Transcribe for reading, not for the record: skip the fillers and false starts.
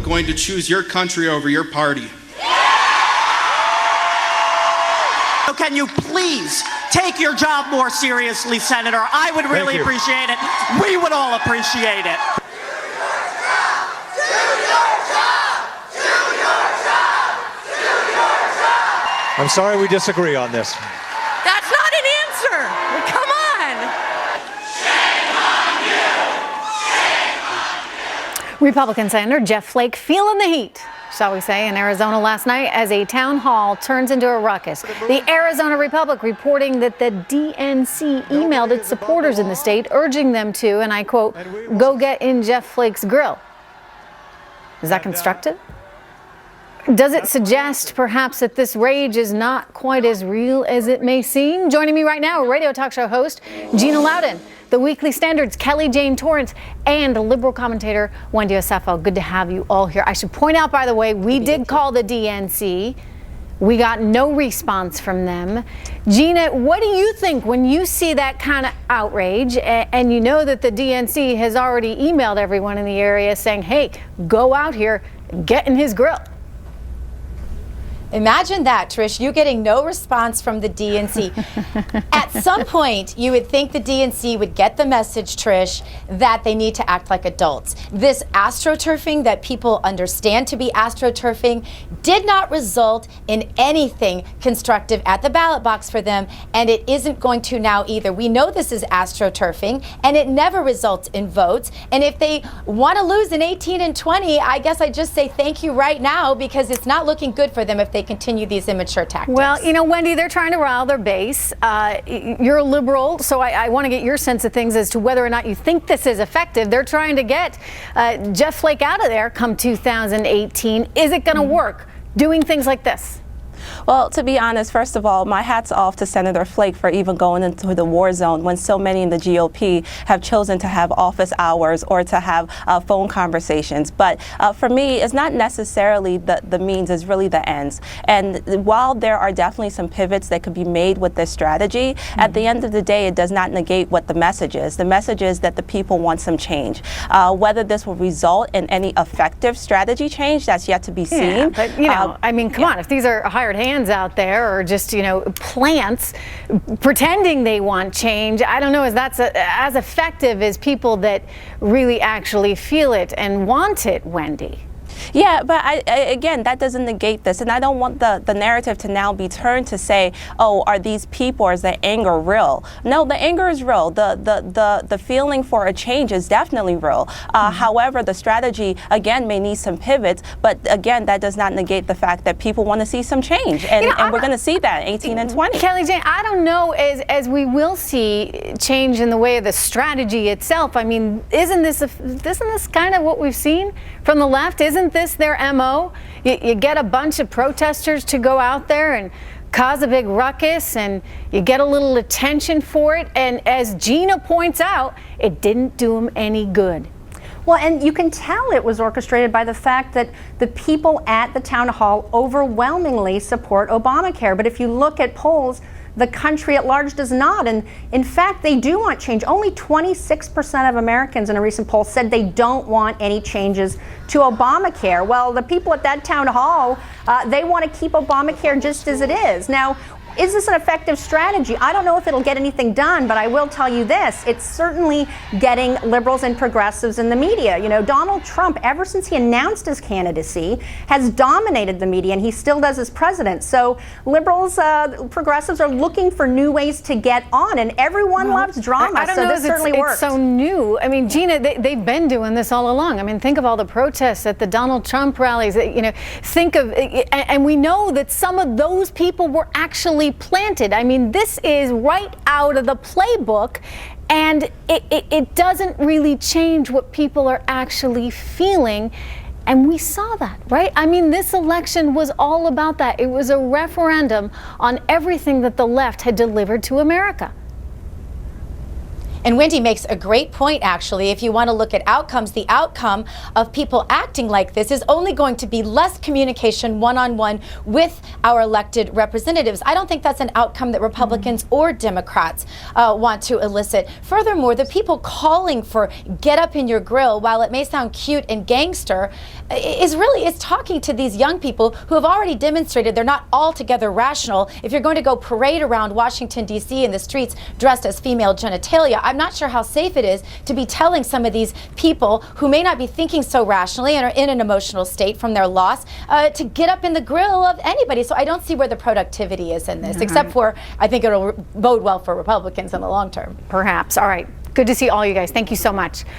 going to choose your country over your party. So can you please take your job more seriously, Senator? I would really appreciate it. We would all appreciate it. I'm sorry we disagree on this. That's not an answer. Come on. Shame on you. Shame on you. Republican Senator Jeff Flake feeling the heat, shall we say, in Arizona last night as a town hall turns into a ruckus. The Arizona Republic reporting that the DNC emailed its supporters in the state, urging them to, and I quote, go get in Jeff Flake's grill. Is that constructive? Does it suggest perhaps that this rage is not quite as real as it may seem? Joining me right now, radio talk show host Gina Loudon, the Weekly Standard's Kelly Jane Torrance, and liberal commentator Wendy Osefo. Good to have you all here. I should point out, by the way, we did call the DNC. We got no response from them. Gina, what do you think when you see that kind of outrage and you know that the DNC has already emailed everyone in the area saying, hey, go out here, get in his grill? Imagine that, Trish, you getting no response from the DNC. At some point, you would think the DNC would get the message, Trish, that they need to act like adults. This astroturfing that people understand to be astroturfing did not result in anything constructive at the ballot box for them, and it isn't going to now either. We know this is astroturfing, and it never results in votes. And if they want to lose in 18 and 20, I guess I just say thank you right now, because it's not looking good for them if they continue these immature tactics. Well, you know, Wendy, they're trying to rile their base. You're a liberal, so I want to get your sense of things as to whether or not you think this is effective. They're trying to get Jeff Flake out of there come 2018. Is it going to work doing things like this? Well, to be honest, first of all, my hat's off to Senator Flake for even going into the war zone when so many in the GOP have chosen to have office hours or to have phone conversations. But for me, it's not necessarily the means, it's really the ends. And while there are definitely some pivots that could be made with this strategy, at the end of the day, it does not negate what the message is. The message is that the people want some change. Whether this will result in any effective strategy change, that's yet to be seen. Yeah, but, you know, I mean, come on, if these are hired hands out there or just, you know, plants pretending they want change, I don't know if that's as effective as people that really actually feel it and want it, Wendy. Yeah, but again, that doesn't negate this, and I don't want the narrative to now be turned to say, oh, are these people, or is the anger real? No, the anger is real. The feeling for a change is definitely real. However, the strategy, again, may need some pivots, but again, that does not negate the fact that people want to see some change, and, and we're going to see that in 18 and 20. Kelly Jane, I don't know as we will see change in the way of the strategy itself. I mean, isn't this kind of what we've seen from the left? Isn't this their MO? You get a bunch of protesters to go out there and cause a big ruckus, and you get a little attention for it. And as Gina points out, it didn't do them any good. Well, and you can tell it was orchestrated by the fact that the people at the town hall overwhelmingly support Obamacare. But if you look at polls, the country at large does not. And in fact, they do want change. Only 26% of Americans in a recent poll said they don't want any changes to Obamacare. Well, the people at that town hall, they want to keep Obamacare just as it is. Now, is this an effective strategy? I don't know if it'll get anything done, but I will tell you this. It's certainly getting liberals and progressives in the media. You know, Donald Trump, ever since he announced his candidacy, has dominated the media, and he still does as president. So liberals, progressives are looking for new ways to get on, and everyone loves drama, I don't so know this certainly works. It's so new. I mean, Gina, they've been doing this all along. I mean, think of all the protests at the Donald Trump rallies. You know, think of, and we know that some of those people were actually planted. I mean, this is right out of the playbook, and it doesn't really change what people are actually feeling. And we saw that, right? I mean, this election was all about that. It was a referendum on everything that the left had delivered to America. And Wendy makes a great point, actually. If you want to look at outcomes, the outcome of people acting like this is only going to be less communication one-on-one with our elected representatives. I don't think that's an outcome that Republicans or Democrats want to elicit. Furthermore, the people calling for get up in your grill, while it may sound cute and gangster, is talking to these young people who have already demonstrated they're not altogether rational. If you're going to go parade around Washington, D.C. in the streets dressed as female genitalia, I'm not sure how safe it is to be telling some of these people who may not be thinking so rationally and are in an emotional state from their loss to get up in the grill of anybody. So I don't see where the productivity is in this, except for I think it'll bode well for Republicans in the long term. Perhaps. All right. Good to see all you guys. Thank you so much.